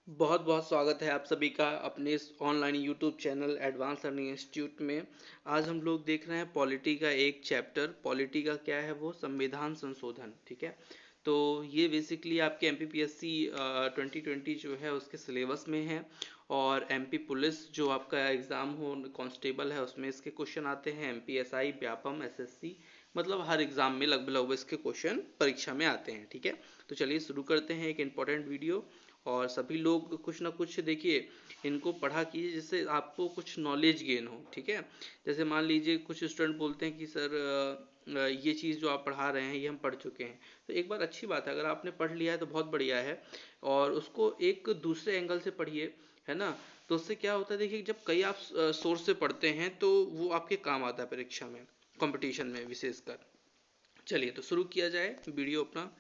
बहुत बहुत स्वागत है आप सभी का अपने इस online YouTube channel advance learning institute में। आज हम लोग देख रहे हैं पॉलिटी का एक चैप्टर। पॉलिटी का क्या है, वो संविधान संशोधन। ठीक है, तो ये बेसिकली आपके एमपीपीएससी 2020 जो है उसके सिलेबस में है। और एमपी पुलिस जो आपका एग्ज़ाम हो कांस्टेबल है उसमें इसके क्वेश्चन आते हैं। एमपीएसआई, व्यापम, एसएससी, मतलब हर एग्ज़ाम में लगभग लगभग इसके क्वेश्चन परीक्षा में आते हैं। ठीक है, तो चलिए शुरू करते हैं एक इम्पोर्टेंट वीडियो। और सभी लोग कुछ ना कुछ देखिए, इनको पढ़ा कीजिए जिससे आपको कुछ नॉलेज गेन हो। ठीक है, जैसे मान लीजिए कुछ स्टूडेंट बोलते हैं कि सर ये चीज़ जो आप पढ़ा रहे हैं ये हम पढ़ चुके हैं। तो एक बार अच्छी बात है, अगर आपने पढ़ लिया है तो बहुत बढ़िया है। और उसको एक दूसरे एंगल से पढ़िए, है ना। तो उससे क्या होता है, देखिए जब कई आप सोर्स से पढ़ते हैं तो वो आपके काम आता है परीक्षा में, कंपटीशन में विशेषकर। चलिए तो शुरू किया जाए वीडियो अपना।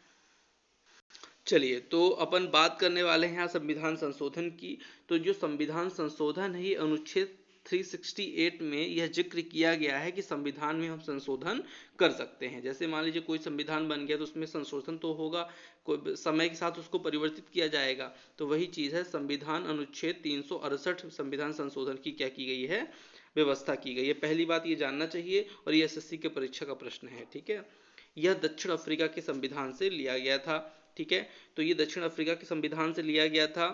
चलिए तो अपन बात करने वाले हैं यहाँ संविधान संशोधन की। तो जो संविधान संशोधन है ये अनुच्छेद 368 में यह जिक्र किया गया है कि संविधान में हम संशोधन कर सकते हैं। जैसे मान लीजिए कोई संविधान बन गया तो उसमें संशोधन तो होगा, कोई समय के साथ उसको परिवर्तित किया जाएगा। तो वही चीज़ है, संविधान अनुच्छेद 368 संविधान संशोधन की क्या की गई है, व्यवस्था की गई है। पहली बात ये जानना चाहिए, और ये एसएससी के परीक्षा का प्रश्न है। ठीक है, यह दक्षिण अफ्रीका के संविधान से लिया गया था। ठीक है, तो ये दक्षिण अफ्रीका के संविधान से लिया गया था।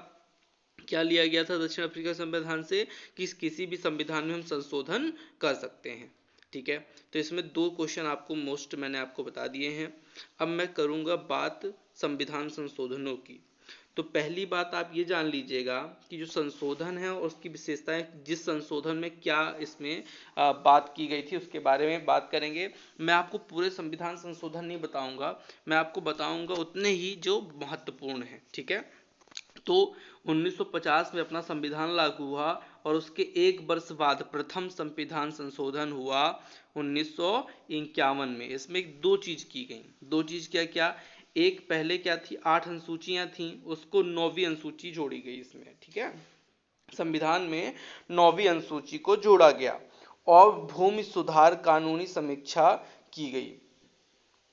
क्या लिया गया था दक्षिण अफ्रीका संविधान से, कि किसी भी संविधान में हम संशोधन कर सकते हैं। ठीक है, तो इसमें दो क्वेश्चन आपको मोस्ट मैंने आपको बता दिए हैं। अब मैं करूंगा बात संविधान संशोधनों की। तो पहली बात आप ये जान लीजिएगा कि जो संशोधन है और उसकी विशेषताएं, जिस संशोधन में क्या इसमें बात की गई थी उसके बारे में बात करेंगे। मैं आपको पूरे संविधान संशोधन नहीं बताऊंगा, मैं आपको बताऊंगा उतने ही जो महत्वपूर्ण है। ठीक है, तो 1950 में अपना संविधान लागू हुआ और उसके एक वर्ष बाद प्रथम संविधान संशोधन हुआ 1951 में। इसमें दो चीज की गई। दो चीज क्या क्या, एक पहले क्या थी, 8 अनुसूचियां थी, उसको 9वीं अनुसूची जोड़ी गई इसमें। ठीक है, संविधान में 9वीं अनुसूची को जोड़ा गया। और भूमि सुधार कानूनी समीक्षा की गई।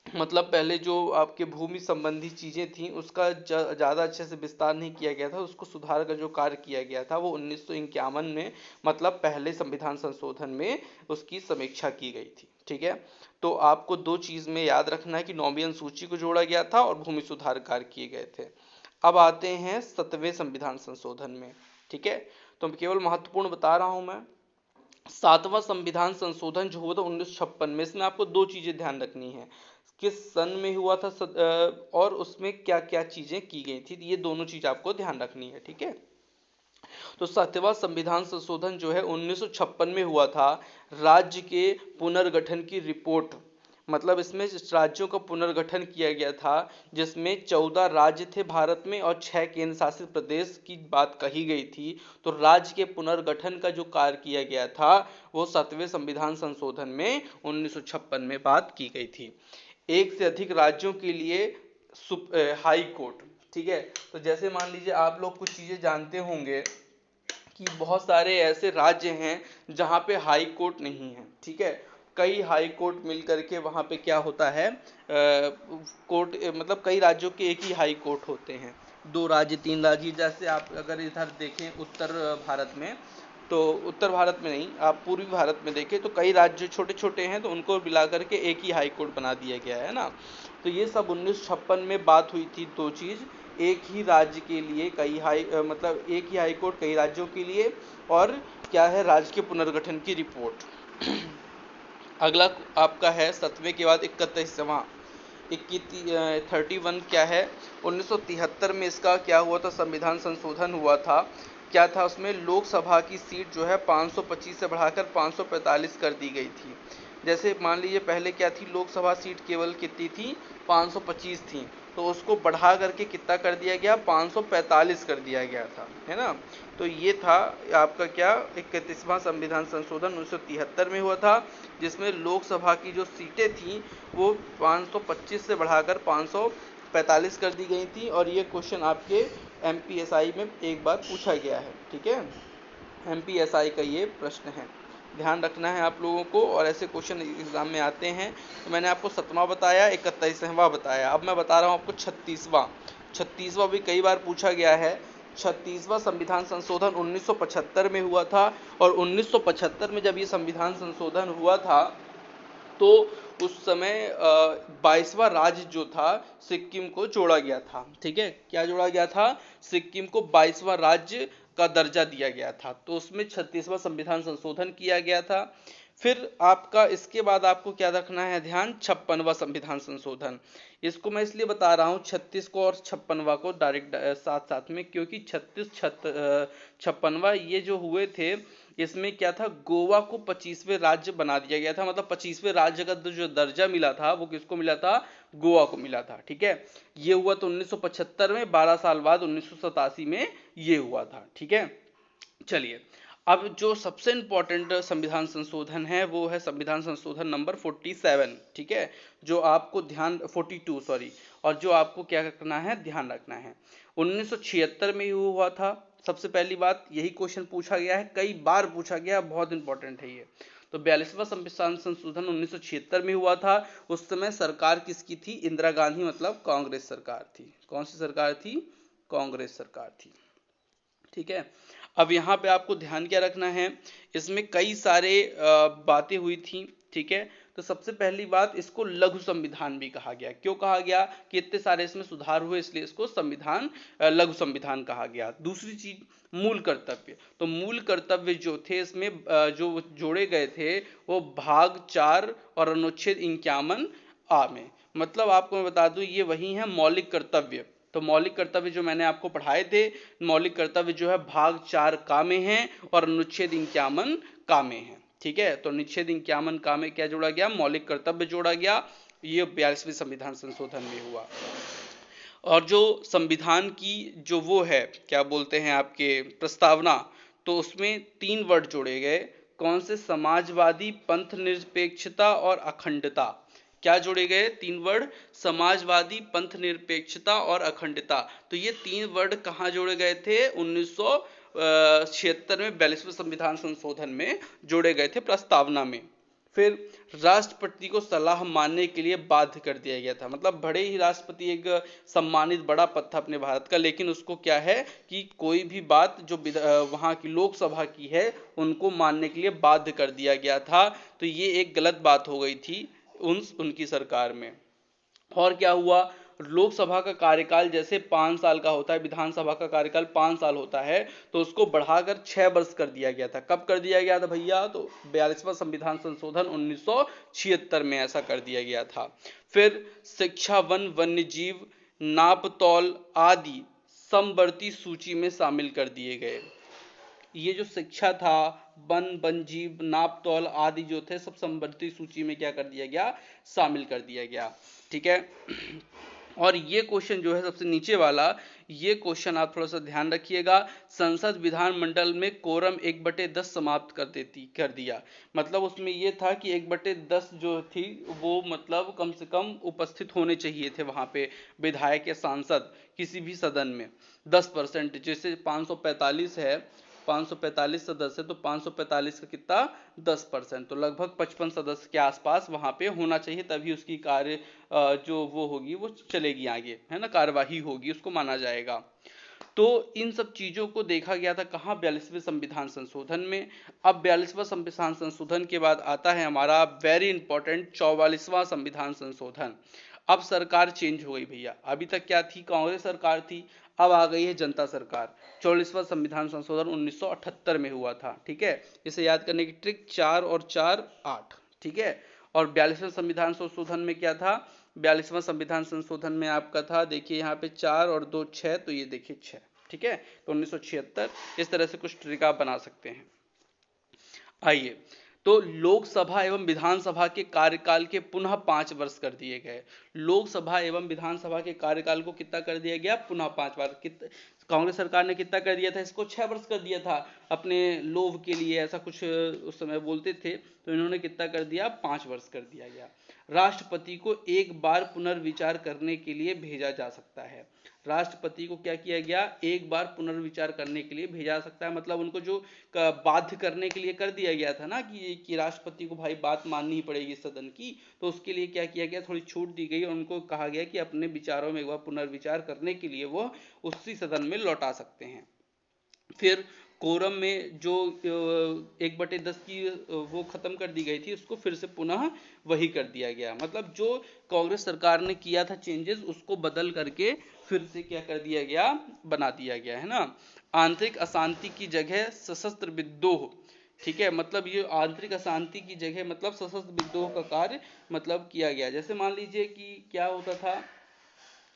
मतलब पहले जो आपके भूमि संबंधी चीजें थी उसका ज्यादा अच्छे से विस्तार नहीं किया गया था, उसको सुधार का जो कार्य किया गया था वो 1951 में, मतलब पहले संविधान संशोधन में उसकी समीक्षा की गई थी। ठीक है, तो आपको दो चीज में याद रखना है कि 9वीं अनुसूची को जोड़ा गया था और भूमि सुधार कार्य किए गए थे। अब आते हैं 7वें संविधान संशोधन में। ठीक है, तो केवल महत्वपूर्ण बता रहा हूं मैं। 7वां संविधान संशोधन जो हुआ था 1956 में, इसमें आपको दो चीजें ध्यान रखनी है, किस सन में हुआ था और उसमें क्या क्या चीजें की गई थी, ये दोनों चीज आपको ध्यान रखनी है। ठीक है, तो 7वां संविधान संशोधन जो है 1956 में हुआ था। राज्य के पुनर्गठन की रिपोर्ट, मतलब इसमें राज्यों का पुनर्गठन किया गया था, जिसमें 14 राज्य थे भारत में और 6 केंद्र शासित प्रदेश की बात कही गई थी। तो राज्य के पुनर्गठन का जो कार्य किया गया था वो 7वें संविधान संशोधन में 1956 में बात की गई थी। एक से अधिक राज्यों के लिए हाई कोर्ट। ठीक है, तो जैसे मान लीजिए आप लोग कुछ चीजें जानते होंगे कि बहुत सारे ऐसे राज्य हैं जहाँ पे हाई कोर्ट नहीं है। ठीक है, कई हाई कोर्ट मिल करके वहाँ पे क्या होता है, कोर्ट मतलब कई राज्यों के एक ही हाई कोर्ट होते हैं, दो राज्य तीन राज्य। जैसे आप अगर इधर देखें उत्तर भारत में, तो उत्तर भारत में नहीं, आप पूर्वी भारत में देखें तो कई राज्य छोटे छोटे हैं तो उनको मिला करके एक ही हाई कोर्ट बना दिया गया है ना। तो ये सब 1956 में बात हुई थी। दो चीज़, एक ही राज्य के लिए कई मतलब एक ही हाई कोर्ट कई राज्यों के लिए, और क्या है, राज्य के पुनर्गठन की रिपोर्ट। अगला आपका है 7वें के बाद 31वां, 31 क्या है, 1973 में इसका क्या हुआ था, संविधान संशोधन हुआ था। क्या था उसमें, लोकसभा की सीट जो है 525 से बढ़ाकर 545 कर दी गई थी। जैसे मान लीजिए पहले क्या थी, लोकसभा सीट केवल कितनी थी, 525 थी, तो उसको बढ़ा करके कितना कर दिया गया, 545 कर दिया गया था, है ना। तो ये था आपका क्या, 31वां संविधान संशोधन 1973 में हुआ था, जिसमें लोकसभा की जो सीटें थी वो 525 से बढ़ाकर 545 कर दी गई थी। और ये क्वेश्चन आपके एमपीएसआई में एक बार पूछा गया है। ठीक है, एमपीएसआई का ये प्रश्न है, ध्यान रखना है आप लोगों को, और ऐसे क्वेश्चन एग्जाम में आते हैं। तो मैंने आपको 7वां बताया, 31वां बताया, अब मैं बता रहा हूँ आपको 36वां। 36वां भी कई बार पूछा गया है 36वां संविधान संशोधन 1975 में हुआ था। और 1975 में जब ये संविधान संशोधन हुआ था तो उस समय 22वां राज्य जो था सिक्किम को जोड़ा गया था। ठीक है, क्या जोड़ा गया था? सिक्किम को 22वां राज्य का दर्जा दिया गया था। तो उसमें 36वां संविधान संशोधन किया गया था। फिर आपका इसके बाद आपको क्या रखना है ध्यान? 56वां संविधान संशोधन। इसको मैं इसलिए बता रहा हूँ 36 को और 56वां को डायरेक्ट साथ साथ में, क्योंकि 56वां ये जो हुए थे इसमें क्या था, गोवा को 25वें राज्य बना दिया गया था। मतलब 25वें राज्य का जो दर्जा मिला था वो किसको मिला था? गोवा को मिला था। ठीक है, ये हुआ तो 1975 में, 12 साल बाद 1987 में ये हुआ था। ठीक है, चलिए अब जो सबसे इंपॉर्टेंट संविधान संशोधन है वो है संविधान संशोधन नंबर 47। ठीक है, जो आपको ध्यान 42 सॉरी, और जो आपको क्या करना है, ध्यान रखना है। 1976 में ये हुआ था। सबसे पहली बात, यही क्वेश्चन पूछा गया है, कई बार पूछा गया, बहुत इंपॉर्टेंट है ये। तो 42वां संविधान संशोधन 1976 में हुआ था। उस समय सरकार किसकी थी? इंदिरा गांधी, मतलब कांग्रेस सरकार थी। कौन सी सरकार थी? कांग्रेस सरकार थी। ठीक है, अब यहाँ पे आपको ध्यान क्या रखना है, इसमें कई सारे बातें हुई थी। ठीक है, तो सबसे पहली बात, इसको लघु संविधान भी कहा गया। क्यों कहा गया? कि इतने सारे इसमें सुधार हुए इसलिए इसको संविधान लघु संविधान कहा गया। दूसरी चीज, मूल कर्तव्य। तो मूल कर्तव्य जो थे इसमें जो जोड़े गए थे वो भाग 4 और अनुच्छेद 51 आ में। मतलब आपको मैं बता दूं, ये वही है मौलिक कर्तव्य। तो मौलिक कर्तव्य जो मैंने आपको पढ़ाए थे, मौलिक कर्तव्य जो है भाग 4 का में है और अनुच्छेद 51 का में है। ठीक है, तो अनुच्छेद 51 का में क्या जोड़ा गया? मौलिक कर्तव्य जोड़ा गया। ये 42वें संविधान संशोधन में हुआ। और जो संविधान की जो वो है, क्या बोलते हैं आपके, प्रस्तावना, तो उसमें 3 वर्ड जोड़े गए। कौन से? समाजवादी, पंथ निरपेक्षता और अखंडता। क्या जोड़े गए? 3 वर्ड, समाजवादी, पंथ निरपेक्षता और अखंडता। तो ये 3 वर्ड कहाँ जोड़े गए थे? 1976 में 42वें संविधान संशोधन में जोड़े गए थे, प्रस्तावना में। फिर राष्ट्रपति को सलाह मानने के लिए बाध्य कर दिया गया था। मतलब बड़े ही राष्ट्रपति एक सम्मानित बड़ा पद था अपने भारत का, लेकिन उसको क्या है कि कोई भी बात जो वहां की लोकसभा की है उनको मानने के लिए बाध्य कर दिया गया था। तो ये एक गलत बात हो गई थी उनकी सरकार में। और क्या हुआ, लोकसभा का कार्यकाल जैसे 5 साल का होता है, विधानसभा का कार्यकाल 5 साल होता है, तो उसको बढ़ाकर 6 वर्ष कर दिया गया था। कब कर दिया गया था भैया? तो 42वां संविधान संशोधन 1976 में ऐसा कर दिया गया था। फिर शिक्षा, वन, वन्य जीव, नापतौल आदि समवर्ती सूची में शामिल कर दिए गए। ये जो शिक्षा था, वन, वन्यजीव, नापतौल आदि जो थे सब समवर्ती सूची में क्या कर दिया गया? शामिल कर दिया गया। ठीक है, और ये क्वेश्चन जो है सबसे नीचे वाला, ये क्वेश्चन आप थोड़ा सा ध्यान रखिएगा। संसद विधानमंडल में कोरम 1/10 समाप्त कर दिया। मतलब उसमें ये था कि 1/10 जो थी वो मतलब कम से कम उपस्थित होने चाहिए थे वहां पे विधायक या सांसद किसी भी सदन में। 10%, जैसे 545 है, 545 सदस्य है, तो 545 का कितना? 10%। तो लगभग 55 सदस्य के आसपास वहां पे होना चाहिए, तभी उसकी कार्य जो वो होगी वो चलेगी आगे, है ना, कार्यवाही होगी, उसको माना जाएगा। तो इन सब चीजों को देखा गया था कहाँ? 42वें संविधान संशोधन में। अब 42वां संविधान संशोधन के बाद आता है हमारा वेरी इंपॉर्टेंट 44वां संविधान संशोधन। अब सरकार चेंज हो गई भैया। अभी तक क्या थी? कांग्रेस सरकार थी, अब आ गई है जनता सरकार। 44वां संविधान संशोधन 1978 में हुआ था। ठीक है, इसे याद करने की ट्रिक, 4 और 4 8। ठीक है, और 42वें संविधान संशोधन में क्या था? 42वां संविधान संशोधन में आपका था, देखिए यहाँ पे 4 और 2 6, तो ये देखिए 6। ठीक है, तो 1976, इस तरह से कुछ ट्रिक आप बना सकते हैं। आइए, तो लोकसभा एवं विधानसभा के कार्यकाल के पुनः 5 वर्ष कर दिए गए। लोकसभा एवं विधानसभा के कार्यकाल को कितना कर दिया गया? पुनः 5 बार। कांग्रेस सरकार ने कितना कर दिया था? इसको 6 वर्ष कर दिया था, अपने लोभ के लिए ऐसा कुछ उस समय बोलते थे, तो इन्होंने कितना कर दिया? 5 वर्ष कर दिया गया। राष्ट्रपति को एक बार पुनर्विचार करने के लिए भेजा जा सकता है। राष्ट्रपति को क्या किया गया, एक बार पुनर्विचार करने के लिए भेजा जा सकता है। मतलब उनको जो बाध्य करने के लिए कर दिया गया था ना कि राष्ट्रपति को भाई बात माननी ही पड़ेगी सदन की, तो उसके लिए क्या किया गया, थोड़ी छूट दी गई और उनको कहा गया कि अपने विचारों में एक बार पुनर्विचार करने के लिए वो उसी सदन में लौटा सकते हैं। फिर कोरम में जो 1/10 की वो खत्म कर दी गई थी, उसको फिर से पुनः वही कर दिया गया। मतलब जो कांग्रेस सरकार ने किया था चेंजेस, उसको बदल करके फिर से क्या कर दिया गया, बना दिया गया है ना। आंतरिक अशांति की जगह सशस्त्र विद्रोह, ठीक है, मतलब ये आंतरिक अशांति की जगह मतलब सशस्त्र विद्रोह का कार्य मतलब किया गया। जैसे मान लीजिए कि क्या होता था,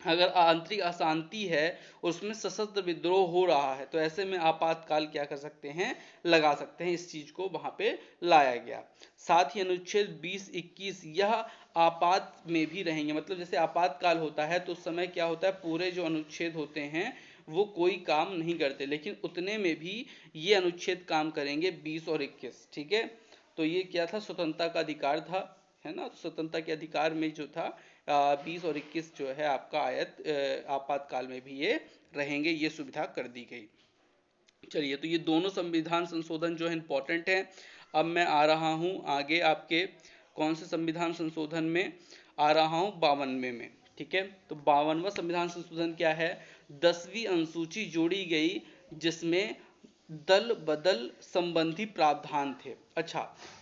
अगर आंतरिक अशांति है, उसमें सशस्त्र विद्रोह हो रहा है, तो ऐसे में आपातकाल क्या कर सकते हैं, लगा सकते हैं। इस चीज को वहां पे लाया गया। साथ ही अनुच्छेद 20-21 यह आपात में भी रहेंगे। मतलब जैसे आपातकाल होता है तो उस समय क्या होता है, पूरे जो अनुच्छेद होते हैं वो कोई काम नहीं करते, लेकिन उतने में भी ये अनुच्छेद काम करेंगे, 20 और 21, ठीक है। तो ये क्या था, स्वतंत्रता का अधिकार था, है ना। स्वतंत्रता के अधिकार में जो था 20 और 21 जो है आपका आयत आपातकाल में भी ये रहेंगे, ये सुविधा कर दी गई। चलिए, तो ये दोनों संविधान संशोधन जो है इंपॉर्टेंट है। अब मैं आ रहा हूं आगे आपके कौन से संविधान संशोधन में आ रहा हूं, 52वें में, ठीक है। तो 52वां संविधान संशोधन क्या है, 10वीं अनुसूची जोड़ी गई जिसमें दल बदल संबंधी प्रावधान थे। अच्छा,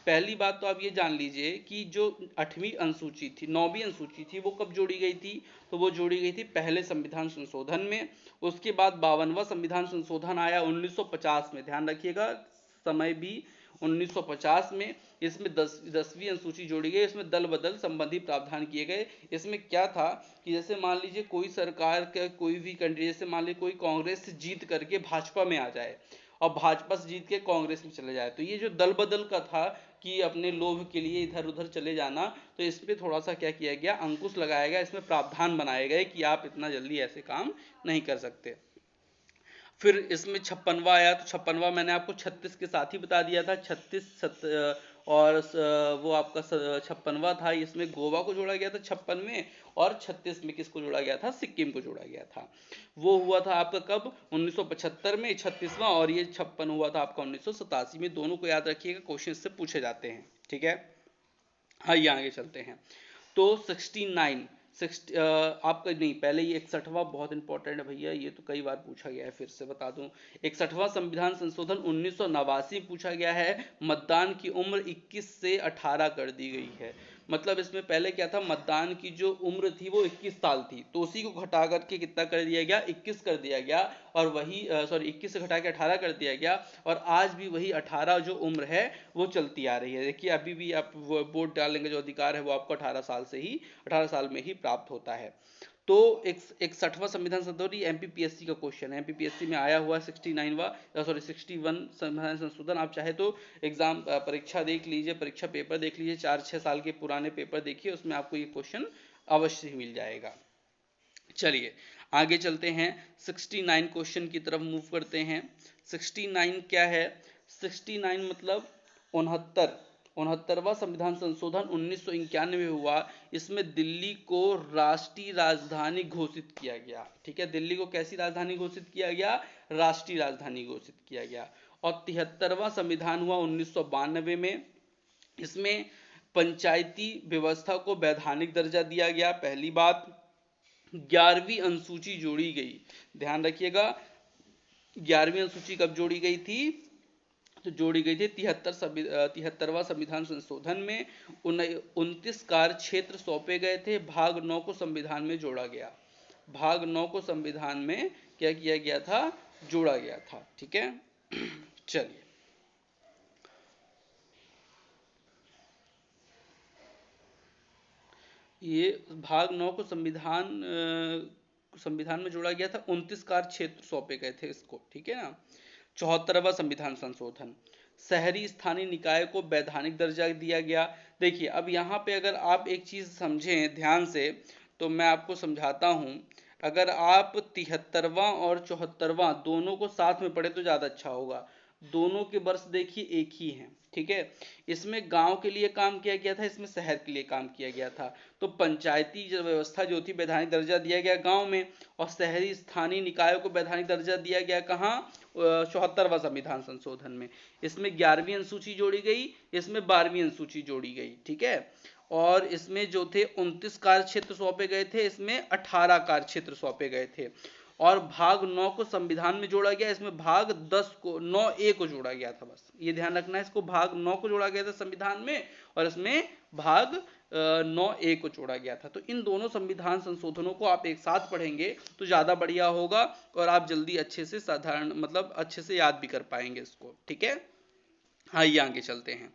पहली बात तो आप ये जान लीजिए कि जो 8वीं अनुसूची थी, 9वीं अनुसूची थी, वो कब जोड़ी गई थी, तो वो जोड़ी गई थी पहले संविधान संशोधन में। उसके बाद 52वां संविधान संशोधन आया 1950 में, ध्यान रखिएगा समय भी 1950 में। इसमें 10वीं अनुसूची जोड़ी गई, इसमें दल बदल संबंधी प्रावधान किए गए। इसमें क्या था कि जैसे मान लीजिए कोई सरकार का कोई भी कैंडिडेट, जैसे मान लीजिए कोई कांग्रेस से जीत करके भाजपा में आ जाए और भाजपा से जीत के कांग्रेस में चले जाए, तो ये जो दल बदल का था कि अपने लोभ के लिए इधर उधर चले जाना, तो इस पे थोड़ा सा क्या किया गया, अंकुश लगाया गया। इसमें प्रावधान बनाए गए कि आप इतना जल्दी ऐसे काम नहीं कर सकते। फिर इसमें 56वां आया, तो 56वां मैंने आपको 36 के साथ ही बता दिया था। 36 और वो आपका 56वां था, इसमें गोवा को जोड़ा गया था 56 में, और 36 में किसको जोड़ा गया था, सिक्किम को जोड़ा गया था। वो हुआ था आपका कब, 1975 में 36वां, और ये 56 हुआ था आपका 1987 में। दोनों को याद रखिएगा, क्वेश्चन से पूछे जाते हैं, ठीक है। हाँ, ये आगे चलते हैं। तो 69 आपका नहीं, पहले ये 61वां बहुत इंपॉर्टेंट है भैया, ये तो कई बार पूछा गया है, फिर से बता दूं। 61वां संविधान संशोधन 1989 पूछा गया है। मतदान की उम्र 21 से 18 कर दी गई है। मतलब इसमें पहले क्या था, मतदान की जो उम्र थी वो 21 साल थी, तो उसी को घटा करके कितना कर दिया गया, 21 कर दिया गया। और वही 21 से घटा के 18 कर दिया गया, और आज भी वही 18 जो उम्र है वो चलती आ रही है। देखिए, अभी भी आप वोट डालने का जो अधिकार है वो आपको 18 साल में ही प्राप्त होता है। तो 61वां संविधान संशोधन एमपीपीएससी का क्वेश्चन है, एमपीपीएससी में आया हुआ 61 संविधान संशोधन। आप चाहे तो एग्जाम परीक्षा देख लीजिए, परीक्षा पेपर देख लीजिए, 4-6 साल के पुराने पेपर देखिए, उसमें आपको ये क्वेश्चन अवश्य ही मिल जाएगा। चलिए आगे चलते हैं, 69 क्वेश्चन की तरफ मूव करते हैं। 69 क्या है, 69 मतलब 69वां संविधान संशोधन 1991 में हुआ। इसमें दिल्ली को राष्ट्रीय राजधानी घोषित किया गया, ठीक है। दिल्ली को कैसी राजधानी घोषित किया गया, राष्ट्रीय राजधानी घोषित किया गया। और 73वां संविधान हुआ 1992 में। इसमें पंचायती व्यवस्था को वैधानिक दर्जा दिया गया, पहली बात। 11वीं अनुसूची जोड़ी गई, ध्यान रखिएगा। 11वीं अनुसूची कब जोड़ी गई थी, तो जोड़ी गई थी 73वां संविधान संशोधन में। 29 कार्य क्षेत्र सौंपे गए थे, भाग 9 को संविधान में जोड़ा गया। भाग 9 को संविधान में क्या किया गया था, जोड़ा गया था, ठीक है। चलिए, ये भाग 9 को संविधान में जोड़ा गया था, 29 कार्य क्षेत्र सौंपे गए थे इसको, ठीक है ना। 74वां संविधान संशोधन, शहरी स्थानीय निकाय को वैधानिक दर्जा दिया गया। देखिए, अब यहाँ पे अगर आप एक चीज समझें ध्यान से, तो मैं आपको समझाता हूँ। अगर आप 73वां और 74वां दोनों को साथ में पढ़े तो ज्यादा अच्छा होगा। दोनों के वर्ष देखिए एक ही हैं, ठीक है। इसमें गांव के लिए काम किया गया था, इसमें शहर के लिए काम किया गया था। तो पंचायती जो व्यवस्था जो थी वैधानिक दर्जा दिया गया गांव में, और शहरी स्थानीय निकायों को वैधानिक दर्जा दिया गया कहाँ, 74वां संविधान संशोधन में। इसमें 11वीं अनुसूची जोड़ी गई, इसमें 12वीं अनुसूची जोड़ी गई, ठीक है। और इसमें जो थे 29 कार्य क्षेत्र सौंपे गए थे, इसमें 18 कार्य क्षेत्र सौंपे गए थे। और भाग 9 को संविधान में जोड़ा गया, इसमें भाग 10 को 9A को जोड़ा गया था। बस ये ध्यान रखना है, इसको भाग 9 को जोड़ा गया था संविधान में, और इसमें भाग 9A को जोड़ा गया था। तो इन दोनों संविधान संशोधनों को आप एक साथ पढ़ेंगे तो ज्यादा बढ़िया होगा, और आप जल्दी अच्छे से साधारण मतलब अच्छे से याद भी कर पाएंगे इसको, ठीक है। आइए आगे चलते हैं।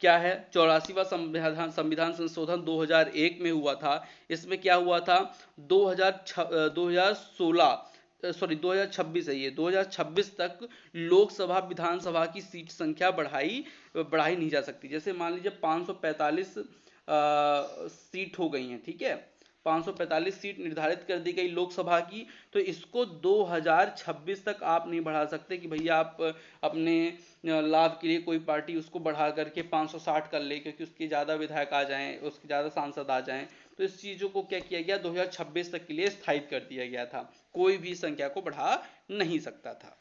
क्या है, 84वां संविधान संशोधन 2001 में हुआ था। इसमें क्या हुआ था, 2026 है ये, 2026 तक लोकसभा विधानसभा की सीट संख्या बढ़ाई नहीं जा सकती। जैसे मान लीजिए 545 सीट हो गई हैं, ठीक है, 545 सीट निर्धारित कर दी गई लोकसभा की, तो इसको 2026 तक आप नहीं बढ़ा सकते कि भैया आप अपने लाभ के लिए कोई पार्टी उसको बढ़ा करके 560 कर ले, क्योंकि उसके ज्यादा विधायक आ जाएं, उसके ज्यादा सांसद आ जाएं। तो इस चीजों को क्या किया गया, 2026 तक के लिए स्थायित कर दिया गया था, कोई भी संख्या को बढ़ा नहीं सकता था,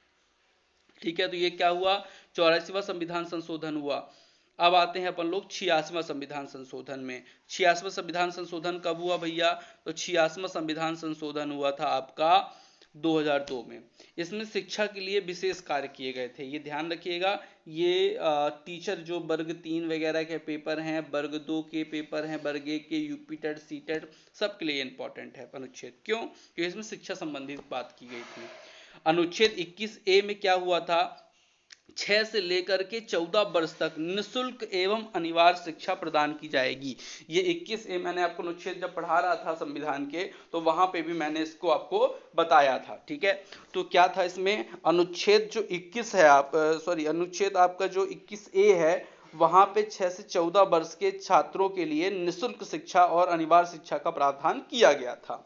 ठीक है। तो ये क्या हुआ, 84वां संविधान संशोधन हुआ। अब आते हैं अपन लोग 86वां संविधान संशोधन में। 86वां संविधान संशोधन कब हुआ भैया, तो 86वां संविधान संशोधन हुआ था आपका 2002 में। इसमें शिक्षा के लिए विशेष कार्य किए गए थे, ये ध्यान रखिएगा। ये टीचर जो वर्ग 3 वगैरह के पेपर हैं, वर्ग 2 के पेपर हैं, वर्ग 1 के यूपीटेट सीटेट सबके लिए इंपॉर्टेंट है अनुच्छेद। क्यों, क्योंकि इसमें शिक्षा संबंधित बात की गई थी। अनुच्छेद 21A में क्या हुआ था, 6 से लेकर के 14 वर्ष तक निःशुल्क एवं अनिवार्य शिक्षा प्रदान की जाएगी। ये 21A मैंने आपको अनुच्छेद जब पढ़ा रहा था संविधान के, तो वहां पे भी मैंने इसको आपको बताया था, ठीक है। तो क्या था इसमें, अनुच्छेद जो 21 है अनुच्छेद आपका जो 21A है, वहां पे 6 से 14 वर्ष के छात्रों के लिए निःशुल्क शिक्षा और अनिवार्य शिक्षा का प्रावधान किया गया था।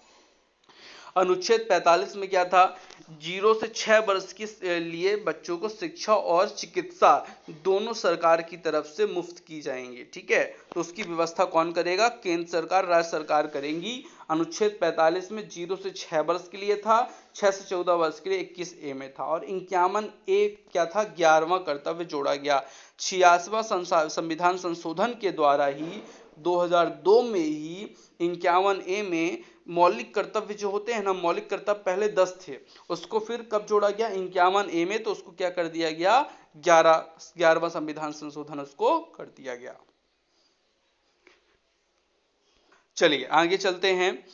अनुच्छेद 45 में क्या था, 0 से 6 वर्ष के लिए बच्चों को शिक्षा और चिकित्सा दोनों सरकार की तरफ से मुफ्त की जाएंगी, ठीक है। तो उसकी व्यवस्था कौन करेगा, केंद्र सरकार, राज्य सरकार करेंगी। अनुच्छेद 45 में 0 से 6 वर्ष के लिए था, 6 से 14 वर्ष के लिए 21A में था, और 51A क्या था, 11वां कर्तव्य जोड़ा गया। 86वां संविधान संशोधन के द्वारा ही 2002 में ही 51A में मौलिक कर्तव्य जो होते हैं ना, मौलिक कर्तव्य पहले 10 थे, उसको फिर कब जोड़ा गया, 51A में, तो उसको क्या कर दिया गया, 11वां संविधान संशोधन उसको कर दिया गया। चलिए आगे चलते हैं।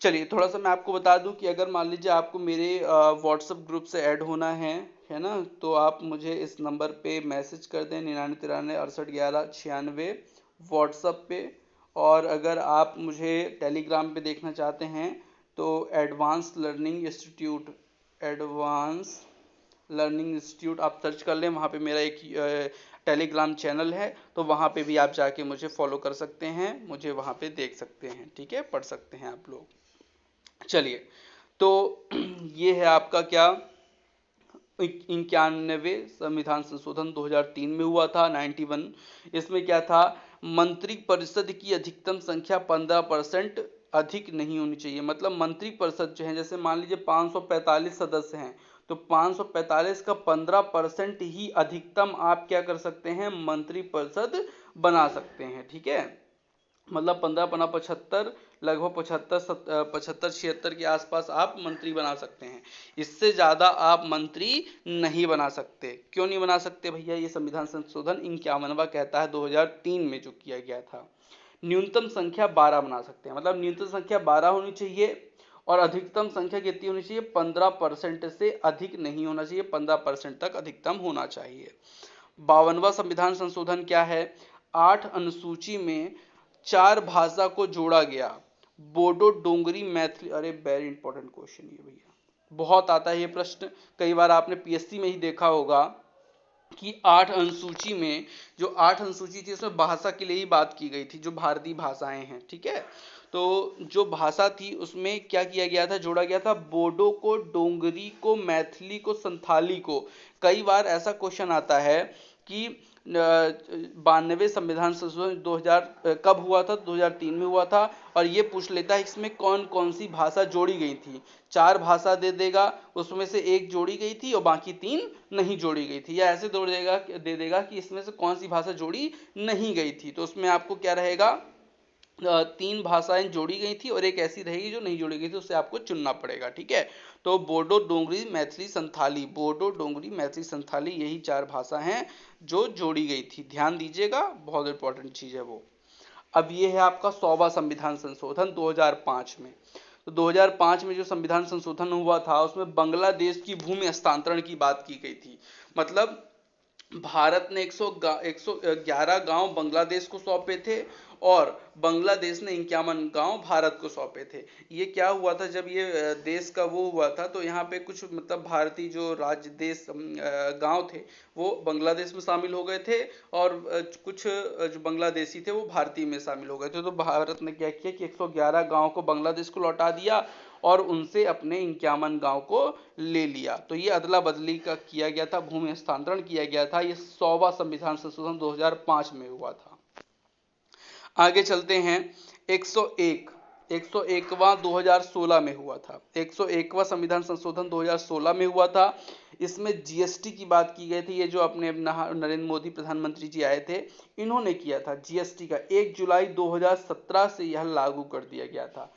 चलिए थोड़ा सा मैं आपको बता दूं कि अगर मान लीजिए आपको मेरे व्हाट्सएप ग्रुप से ऐड होना है ना, तो आप मुझे इस नंबर पे मैसेज कर दें 9993681196 व्हाट्सएप पे। और अगर आप मुझे टेलीग्राम पे देखना चाहते हैं तो एडवांस लर्निंग इंस्टीट्यूट आप सर्च कर लें, वहाँ पे मेरा एक टेलीग्राम चैनल है, तो वहाँ पे भी आप जाके मुझे फॉलो कर सकते हैं, मुझे वहाँ पे देख सकते हैं, ठीक है, पढ़ सकते हैं आप लोग। चलिए, तो ये है आपका क्या, 91 संविधान संशोधन 2003 में हुआ था, 91। इसमें क्या था, मंत्री परिषद की अधिकतम संख्या 15% अधिक नहीं होनी चाहिए। मतलब मंत्री परिषद जो है, जैसे मान लीजिए 545 सदस्य हैं, तो 545 का 15% ही अधिकतम आप क्या कर सकते हैं, मंत्री परिषद बना सकते हैं, ठीक है। मतलब 15×75 लगभग 75-76 के आसपास आप मंत्री बना सकते हैं। इससे ज्यादा आप मंत्री नहीं बना सकते। क्यों नहीं बना सकते भैया, ये संविधान संशोधन 51वां कहता है 2003 में जो किया गया था। न्यूनतम संख्या 12 बना सकते हैं, मतलब न्यूनतम संख्या 12 होनी चाहिए, और अधिकतम संख्या कितनी होनी चाहिए, 15% से अधिक नहीं होना चाहिए, 15% तक अधिकतम होना चाहिए। 52वां संविधान संशोधन क्या है, 8 अनुसूची में 4 भाषा को जोड़ा गया, बोडो, डोंगरी, मैथिली। अरे वेरी इंपॉर्टेंट क्वेश्चन ये भैया, बहुत आता है ये प्रश्न, कई बार आपने पीएससी में ही देखा होगा कि 8 अनुसूची में, जो 8 अनुसूची थी उसमें भाषा के लिए ही बात की गई थी, जो भारतीय भाषाएं हैं, ठीक है। तो जो भाषा थी उसमें क्या किया गया था, जोड़ा गया था बोडो को, डोंगरी को, मैथिली को, संथाली को। कई बार ऐसा क्वेश्चन आता है कि 92 संविधान संशोधन 2000 कब हुआ था, 2003 में हुआ था, और ये पूछ लेता है इसमें कौन कौन सी भाषा जोड़ी गई थी। 4 भाषा दे देगा, उसमें से 1 जोड़ी गई थी और बाकी 3 नहीं जोड़ी गई थी, या ऐसे दे देगा कि इसमें से कौन सी भाषा जोड़ी नहीं गई थी। तो उसमें आपको क्या रहेगा, 3 भाषाएं जोड़ी गई थी और एक ऐसी रहेगी जो नहीं जोड़ी गई थी, उससे आपको चुनना पड़ेगा। ठीक है, तो बोडो, डोंगरी, मैथिली, संथाली, बोडो, डोंगरी, मैथिली, संथाली, यही 4 भाषा हैं जो जोड़ी गई थी। ध्यान दीजिएगा, बहुत इंपॉर्टेंट चीज है वो। अब ये है आपका 100वां संविधान संशोधन 2005 में। तो 2005 में जो संविधान संशोधन हुआ था उसमें बांग्लादेश की भूमि हस्तांतरण की बात की गई थी। मतलब भारत ने 111 गांव बांग्लादेश को सौंपे थे और बांग्लादेश ने 51 गांव भारत को सौंपे थे। ये क्या हुआ था, जब ये देश का वो हुआ था तो यहाँ पे कुछ मतलब भारतीय जो राज्य देश गांव थे वो बांग्लादेश में शामिल हो गए थे, और कुछ जो बांग्लादेशी थे वो भारतीय में शामिल हो गए थे। तो भारत ने क्या किया कि 111 गांव को बांग्लादेश को लौटा दिया और उनसे अपने 51 गांव को ले लिया। तो ये अदला बदली का किया गया था, भूमि हस्तांतरण किया गया था। ये 100वां संविधान संशोधन 2005 में हुआ था। आगे चलते हैं, 101वां 2016 में हुआ था। 101वां संविधान संशोधन 2016 में हुआ था। इसमें जीएसटी की बात की गई थी। ये जो अपने नरेंद्र मोदी प्रधानमंत्री जी आए थे, इन्होंने किया था जीएसटी का। 1 जुलाई 2017 से यह लागू कर दिया गया था।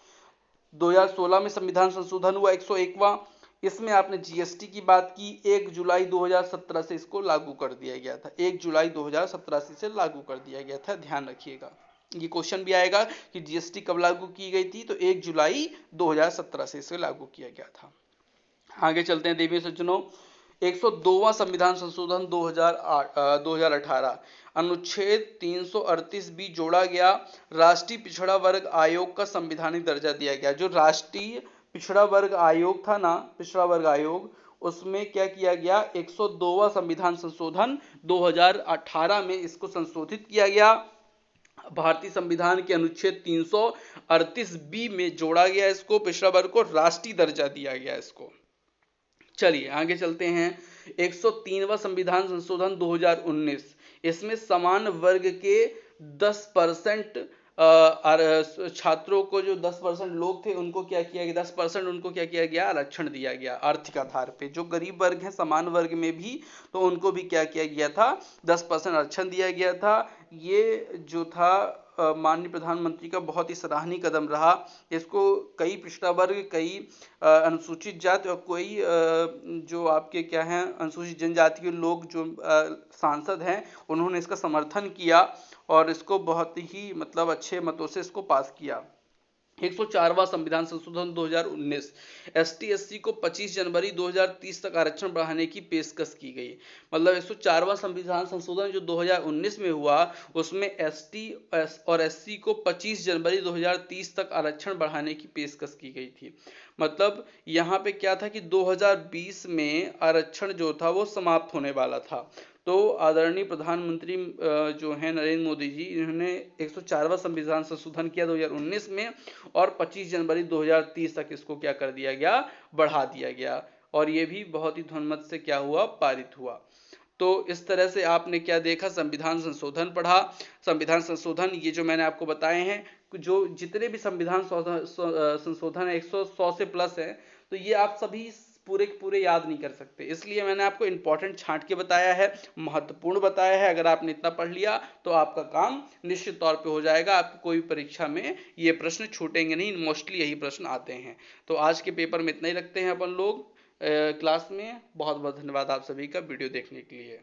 2016 में संविधान संशोधन हुआ 101वां, इसमें आपने जीएसटी की बात की। 1 जुलाई 2017 से इसको लागू कर दिया गया था। 1 जुलाई 2017 से इसे लागू कर दिया गया था, ध्यान रखिएगा। ये क्वेश्चन भी आएगा कि जीएसटी कब लागू की गई थी, तो 1 जुलाई 2017 से इसे लागू किया गया था। आगे चलते हैं देवी सज्जनों, 102वां संविधान संशोधन 2018, अनुच्छेद 338 भी जोड़ा गया। राष्ट्रीय पिछड़ा वर्ग आयोग का संविधानिक दर्जा दिया गया। जो राष्ट्रीय पिछड़ा वर्ग आयोग था ना, पिछड़ा वर्ग आयोग, उसमें क्या किया गया, 102वां संविधान संशोधन 2018 में इसको संशोधित किया गया। भारतीय संविधान के अनुच्छेद 338 बी में जोड़ा गया इसको, पिछड़ा वर्ग को राष्ट्रीय दर्जा दिया गया इसको। चलिए आगे चलते हैं, 103वां संविधान संशोधन 2019, इसमें समान वर्ग के 10% छात्रों को, जो 10% लोग थे उनको क्या किया गया, 10% उनको क्या किया गया, आरक्षण दिया गया आर्थिक आधार पे। जो गरीब वर्ग है समान वर्ग में भी, तो उनको भी क्या किया गया था, 10% आरक्षण दिया गया था। ये जो था माननीय प्रधानमंत्री का बहुत ही सराहनीय कदम रहा। इसको कई पिछड़ा वर्ग, कई अनुसूचित जाति और कोई जो आपके क्या हैं अनुसूचित जनजाति के लोग जो सांसद हैं, उन्होंने इसका समर्थन किया और इसको बहुत ही मतलब अच्छे मतों से इसको पास किया। 104वां संविधान संशोधन 2019, एसटी एससी को 25 जनवरी 2030 तक आरक्षण बढ़ाने की पेशकश की गई। मतलब 104वां संविधान संशोधन जो 2019 में हुआ, उसमें एसटी और एससी को 25 जनवरी 2030 तक आरक्षण बढ़ाने की पेशकश की गई थी। मतलब यहाँ पे क्या था कि 2020 में आरक्षण जो था वो समाप्त होने वाला था। तो आदरणीय प्रधानमंत्री जो हैं नरेंद्र मोदी जी, इन्होंने 104वां संविधान संशोधन किया 2019 में, और 25 जनवरी 2030 तक इसको क्या कर दिया गया, बढ़ा दिया गया, और ये भी बहुत ही ध्वनिमत से क्या हुआ, पारित हुआ। तो इस तरह से आपने क्या देखा, संविधान संशोधन पढ़ा। संविधान संशोधन ये जो मैंने आपको बताए हैं, जो जितने भी संविधान संशोधन है 100 से प्लस है, तो ये आप सभी पूरे पूरे याद नहीं कर सकते, इसलिए मैंने आपको इंपॉर्टेंट छांट के बताया है, महत्वपूर्ण बताया है। अगर आपने इतना पढ़ लिया तो आपका काम निश्चित तौर पे हो जाएगा। आपकी कोई परीक्षा में ये प्रश्न छूटेंगे नहीं, मोस्टली यही प्रश्न आते हैं। तो आज के पेपर में इतना ही रखते हैं अपन लोग क्लास में। बहुत बहुत धन्यवाद आप सभी का वीडियो देखने के लिए।